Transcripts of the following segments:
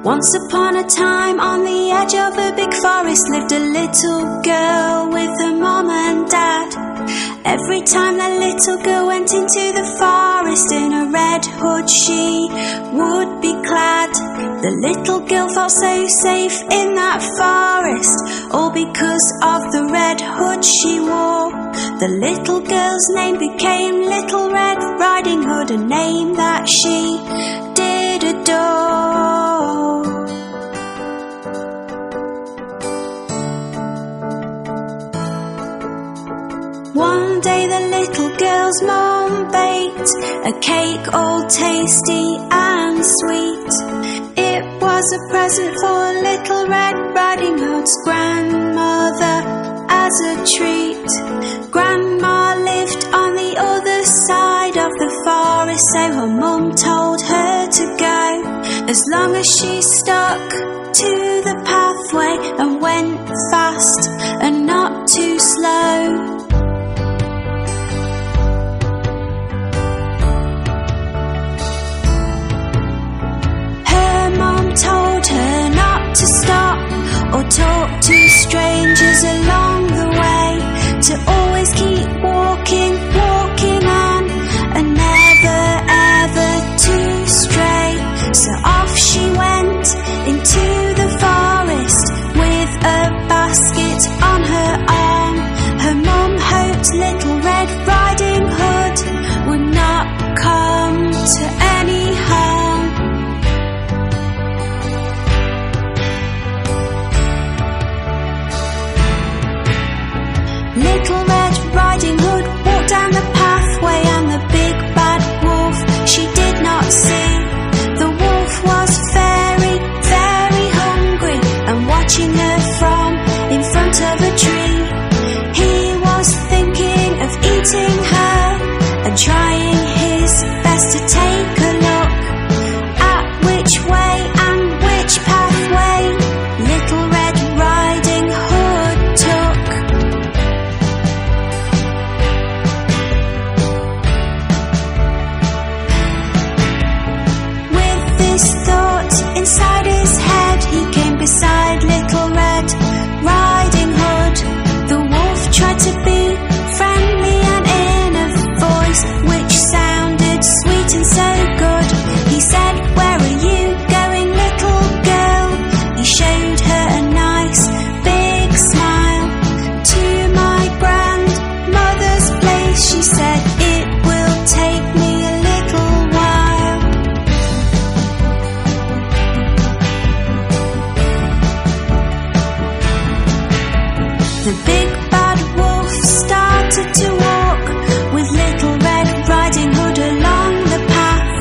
Once upon a time, on the edge of a big forest, lived a little girl with her mom and dad. Every time the little girl went into the forest, in a red hood she would be clad. The little girl felt so safe in that forest, all because of the red hood she wore. The little girl's name became Little Red Riding Hood, a name that she did adore. One day the little girl's mom baked a cake all tasty and sweet. It was a present for Little Red Riding Hood's grandmother as a treat. Grandma lived on the other side of the forest, so her mum told her to go, as long as she stuck to the pathway and went fast and not too slow. Told her not to stop or talk to strangers along the way, to always keep walking, walking on, and never ever to stray. So off she went into the forest with a basket on her arm. Her mum hoped Little Red Riding Hood would not come to any harm. Little Red Riding Hood walked down the pathway, and the big bad wolf she did not see. The wolf was very, very hungry and watching her from in front of a tree. He was thinking of eating her and trying his best to take a look at which way and which pathway Little Red Riding Hood took. This thought inside his head, he came beside Little Red Riding Hood. The wolf tried to be friendly and in a voice which sounded sweet and so good. He said, "Where are you going, little girl?" He showed her a nice big smile. "To my grandmother's place," she said, "it will take me a little while." The big bad wolf started to walk with Little Red Riding Hood along the path.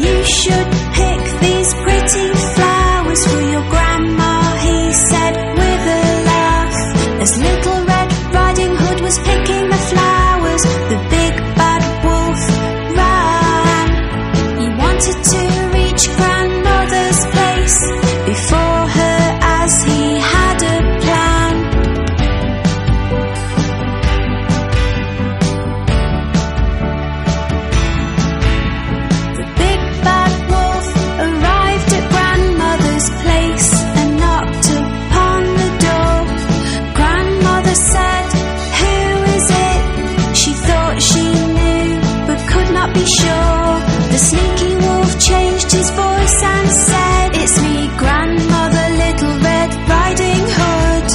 "You should pick these pretty flowers for your grandma," he said with a laugh. As Little Red Riding Hood was picking the flowers, the big bad wolf ran. He wanted to reach grandmother's place before her, as he had a plan. The big bad wolf arrived at grandmother's place and knocked upon the door. Grandmother said, "Who is it?" She thought she knew but could not be sure. The sneaky wolf changed his voice and said, "It's me, grandmother, Little Red Riding Hood."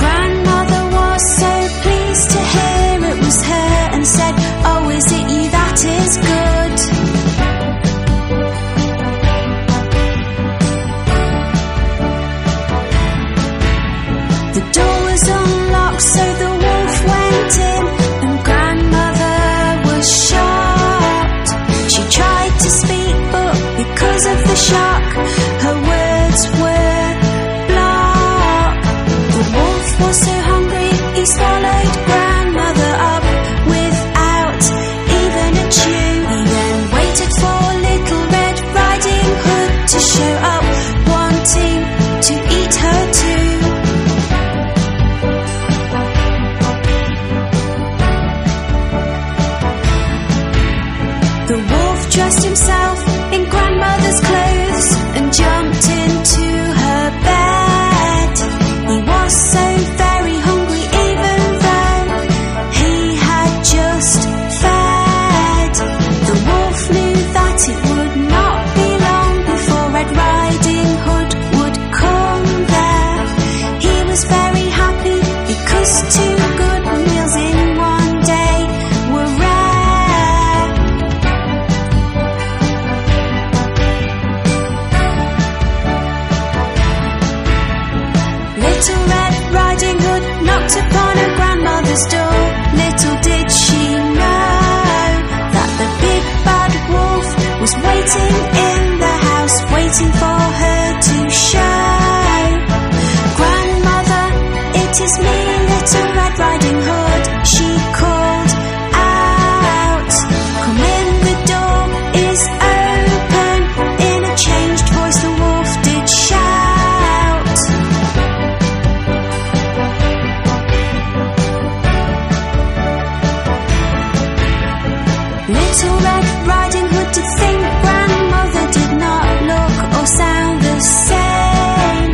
Grandmother was so pleased to hear it was her and said, "Oh, is it you? That is good." The door was unlocked, so the wolf went in, and grandmother was shocked. She tried to speak, but because of the shock, her words were blocked. The wolf was so hungry, he swallowed grandmother up without even a chew. He then waited for Little Red Riding Hood to show up, wanting to eat her too. The wolf dressed himself in grandmother's clothes and jumped into Little Red Riding Hood knocked upon her grandmother's door. Little did she know that the big bad wolf was waiting in the house, waiting for her to show. Grandmother, it is me, Little Red Riding Hood, she called out. Come in, the door is open. In a changed voice the wolf did shout. Little Red Riding Hood to think grandmother did not look or sound the same.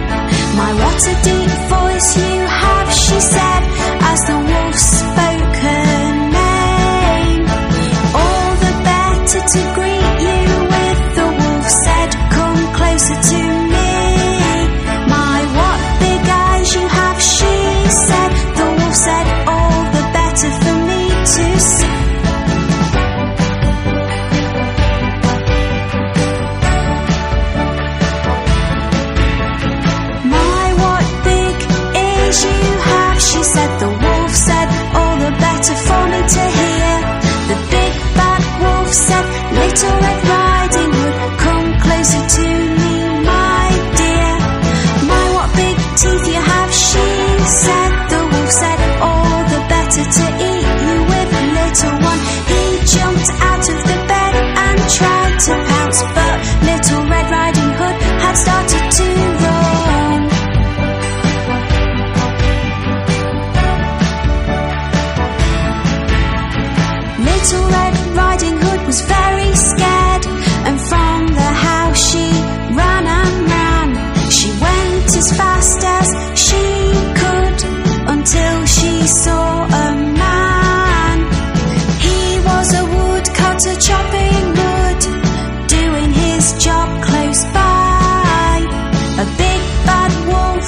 My, what a deep voice you have, she said, as the wolf spoke her name. All the better to greet you with, the wolf said, come closer to me. My, what big eyes you have, she said, the wolf said, all the better for me to see. She said, the wolf said, all the better for me to hear. The big bad wolf said, Little Red Riding Hood, come closer to me, my dear. My, what big teeth you have, she said. The wolf said, all the better to eat you with, little one. He jumped out of the bed and tried to pounce, but Little Red Riding Hood had started to run. Little Red Riding Hood was very scared, and from the house she ran and ran. She went as fast as she could until she saw a man. He was a woodcutter chopping wood, doing his job close by. A big bad wolf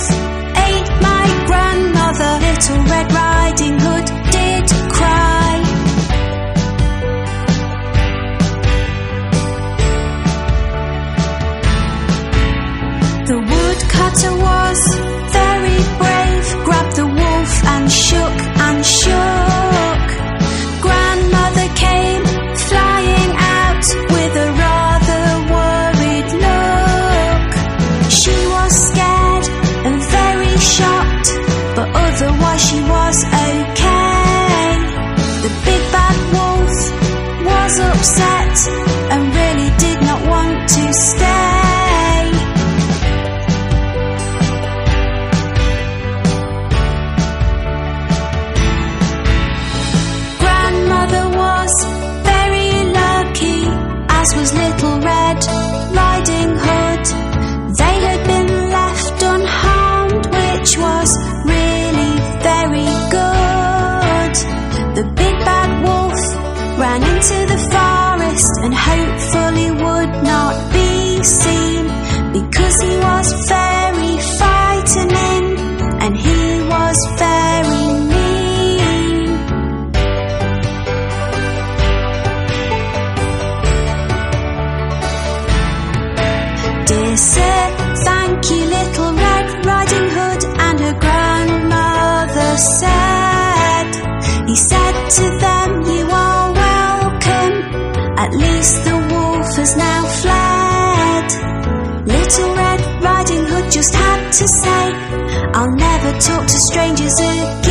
ate my grandmother. Little Red Riding Hood did cry. The woodcutter was very brave, grabbed the wolf and shook and shook. Grandmother came flying out with a rather worried look. She was scared and very shocked, but otherwise she was okay. The big bad wolf was upset and really did not want to stay. Was Little Red Riding Hood. They had been left unharmed, which was really very good. The big bad wolf ran into the forest and hopefully would not be seen, because he was very frightening and he was very mean. Dear sir, thank you, Little Red Riding Hood, and her grandmother said. He said to them, you are welcome, at least the wolf has now fled. Little Red Riding Hood just had to say, I'll never talk to strangers again.